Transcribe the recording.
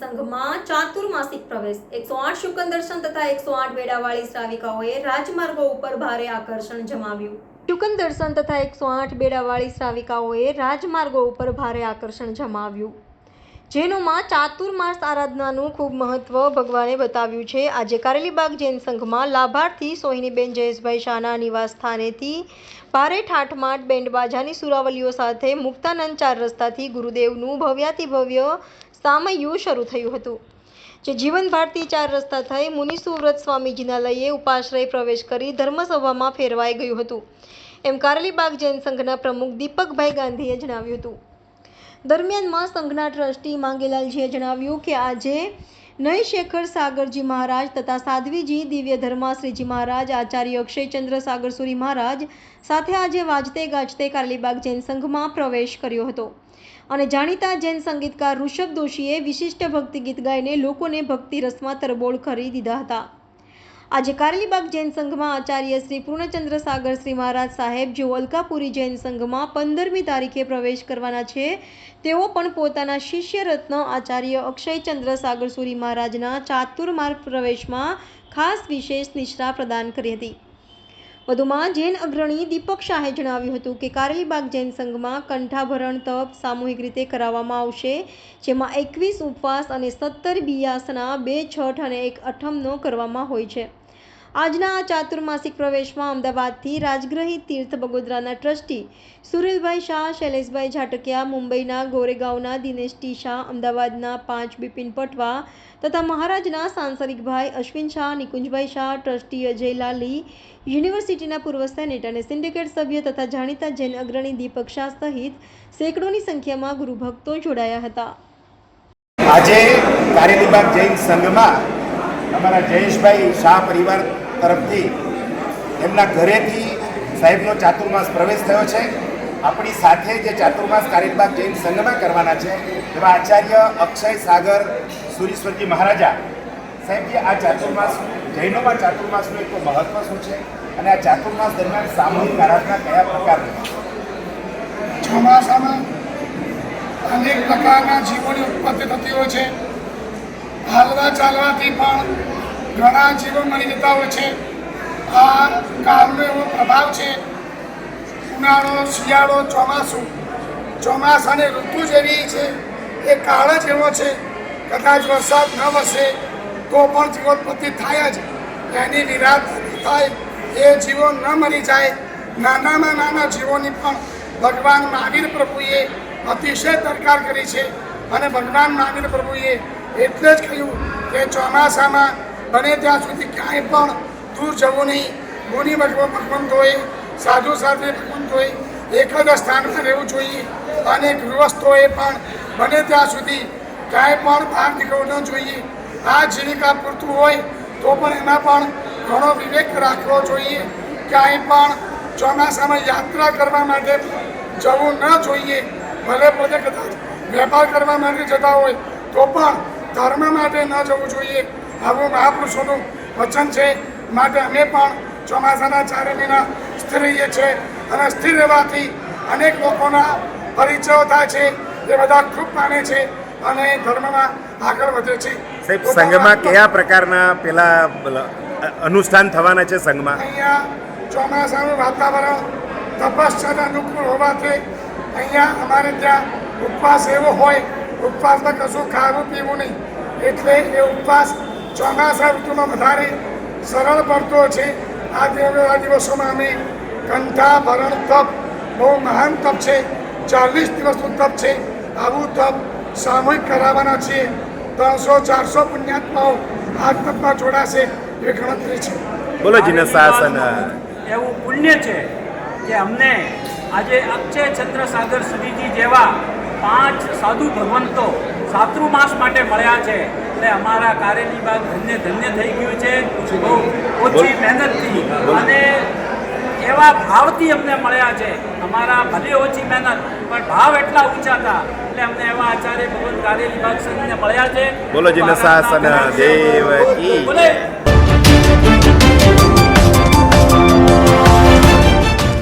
સંઘમાં ચાતુર્માસિક પ્રવેશ 108 શુકન દર્શન તથા 108 બેડાવાળી શ્રાવિકાઓએ રાજમાર્ગો ઉપર ભારે આકર્ષણ જમાવ્યું। શુકન દર્શન તથા 108 બેડાવાળી શ્રાવિકાઓએ રાજમાર્ગો ઉપર ભારે આકર્ષણ જમાવ્યું, જેનોમાં ચાતુર્માસ આરાધનાનું ખૂબ મહત્વ ભગવાને બતાવ્યું છે। આજે કારેલીબાગ જૈન સંઘમાં લાભાર્થી સોહિનીબેન જયેશભાઈ શાહના નિવાસ સ્થાનેથી ભારે ઠાઠમાઠ બેન્ડબાજાની સુરાવલીઓ સાથે મુક્તાનંદ ચાર રસ્તાથી ગુરુદેવનું ભવ્યાતિભવ્ય સામૈયું શરૂ થયું હતું, જે જીવન ભારતી ચાર રસ્તા થઈ મુનિસુવ્રત સ્વામીજીના લઈએ ઉપાશ્રય પ્રવેશ કરી ધર્મસભામાં ફેરવાઈ ગયું હતું, એમ કારેલીબાગ જૈન સંઘના પ્રમુખ દીપકભાઈ ગાંધીએ જણાવ્યું હતું। દરમિયાનમાં સંઘના ટ્રસ્ટી માંગેલાલજીએ જણાવ્યું કે આજે નયશેખર સાગરજી મહારાજ તથા સાધ્વીજી દિવ્ય ધર્માશ્રીજી મહારાજ, આચાર્ય અક્ષયચંદ્ર સાગરસુરી મહારાજ સાથે આજે વાજતે ગાજતે કારેલીબાગ જૈન સંઘમાં પ્રવેશ કર્યો હતો અને જાણીતા જૈન સંગીતકાર ઋષભ દોશીએ વિશિષ્ટ ભક્તિ ગીત ગાઈને લોકોને ભક્તિ રસમાં તરબોળ કરી દીધા હતા। આજે કારેલીબાગ જૈન સંઘમાં આચાર્ય શ્રી પૂર્ણચંદ્ર સાગર શ્રી મહારાજ સાહેબ, જેઓ અલકાપુરી જૈન સંઘમાં 15મી તારીખે પ્રવેશ કરવાના છે, તેઓ પણ પોતાના શિષ્ય રત્ન આચાર્ય અક્ષયચંદ્ર સાગરસુરી મહારાજના ચાતુર્માર્ગ પ્રવેશમાં ખાસ વિશેષ નિશ્રા પ્રદાન કરી હતી। વધુમાં જૈન અગ્રણી દીપક શાહે જણાવ્યું હતું કે કારેલીબાગ જૈન સંઘમાં કંઠાભરણ તપ સામૂહિક રીતે કરાવવામાં આવશે, જેમાં 21 ઉપવાસ અને 17 બિયાસના, 2 છઠ અને 1 અઠમનો કરવામાં હોય છે। આજના આ ચાતુર્માસિક પ્રવેશમાં અમદાવાદથી રાજગ્રહી તીર્થ બગોદરાના ટ્રસ્ટી સુરેલભાઈ શાહ, શૈલેષભાઈ ઝાટકિયા, મુંબઈના ગોરેગાંવના દિનેશ ટી શાહ, અમદાવાદના 5 બિપિન પટવા તથા મહારાજના સાંસરિકભાઈ અશ્વિન શાહ, નિકુંજભાઈ શાહ, ટ્રસ્ટી અજય લાલી, યુનિવર્સિટીના પૂર્વ સેનેટ અને સિન્ડિકેટ સભ્ય તથા જાણીતા જૈન અગ્રણી દીપક શાહ સહિત સેંકડોની સંખ્યામાં ગુરુભક્તો જોડાયા હતા। આજે કારેલીબાગ જૈન સંઘમાં અમારા જયેશભાઈ શાહ પરિવાર તરફથી એમના ઘરેથી સાહેબનો ચાતુર્માસ પ્રવેશ થયો છે। આપણી સાથે જે ચાતુર્માસ કારેલીબાગ જૈન સંઘમાં કરવાના છે એવા આચાર્ય અક્ષય સાગર સુરીશ્વરજી મહારાજા સાહેબજી, આ ચાતુર્માસ જૈનોમાં ચાતુર્માસનું એક મહત્વ શું છે અને આ ચાતુર્માસ દરમિયાન સામૂહિક આરાધના કયા પ્રકારની? ચોમાસામાં અનેક પ્રકારના જીવોની ઉત્પત્તિ થતી હોય છે। હાલવા ચાલવાથી પણ ઘણા જીવો મરી જતા હોય છે। આ કાળનો એવો પ્રભાવ છે। ઉનાળો, શિયાળો, ચોમાસું, ચોમાસાની ઋતુ જેવી છે, એ કાળ જ એવો છે। કદાચ વરસાદ ન વરસે તો પણ જીવોત્પત્તિ થાય જ, એની વિરાટ થાય, એ જીવો ન મરી જાય। નાનામાં નાના જીવોની પણ ભગવાન મહાવીર પ્રભુએ અતિશય દરકાર કરી છે અને ભગવાન મહાવીર પ્રભુએ એટલે જ કહ્યું કે ચોમાસામાં બને ત્યાં સુધી ક્યાંય પણ દૂર જવું નહીં। મુનિ ભગવંતોએ, સાધુ સાધ્વી ભગવંતોએ એક જ સ્થાનમાં રહેવું જોઈએ અને ગૃહસ્થોએ પણ બને ત્યાં સુધી ક્યાંય પણ બહાર નીકળવું ન જોઈએ। આ જીવિકા પૂરતું હોય તો પણ એમાં પણ ઘણો વિવેક રાખવો જોઈએ। ક્યાંય પણ ચોમાસામાં યાત્રા કરવા માટે જવું ન જોઈએ। ભલે પોતે કદાચ વેપાર કરવા માટે જતા હોય તો પણ ધર્મ માટે ન જવું જોઈએ। આવું મહાપુરુષોનું વચન છે। માટે અમે પણ ચોમાસાના 4 મહિના સ્થિર રહીએ છીએ અને સ્થિર રહેવાથી અનેક લોકોના પરિચયો થાય છે, એ બધા ખૂબ માને છે અને ધર્મમાં આગળ વધે છે। સાહેબ, સંઘમાં કયા પ્રકારના પેલા અનુષ્ઠાન થવાના છે? સંઘમાં અહીંયા ચોમાસાનું વાતાવરણ તપશ્ચર્યા અનુકૂળ હોવાથી અહીંયા અમારે ત્યાં ઉપવાસ એવો હોય, ઉપવાસમાં કશું ખાવું પીવું નહીં, એટલે એ ઉપવાસ ચોમાસા ઋતુમાં વધારે સરળ પડતો છે। આ દિવસોમાં અમે કંઠાભરણ તપ, બહુ મહાન તપ છે, 40 દિવસનું તપ છે। આવું તપ સામૂહિક કરાવવાના છીએ। 300-400 પુણ્યાત્માઓ આ તપમાં જોડાશે એવી ગણતરી છે। બોલો જીને શાસન એવું પુણ્ય છે કે અમને આજે અક્ષયચંદ્ર સાગર સુરીજી જેવા 5 સાધુ ભગવંતો ચાતુર્માસ માટે મળ્યા છે, એટલે અમારા કારેલીબાગ ધન્ય ધન્ય થઈ ગયું છે। બહુ ઓછી મહેનતથી અને એવા ભાવથી અમને મળ્યા છે। અમારા ભલે ઓછી મહેનત પણ ભાવ એટલા ઊંચા હતા, એટલે અમને એવા આચાર્ય ભગવંત કારેલીબાગ સંઘને મળ્યા છે। બોલો જીને શાસન દેવ કી બોલે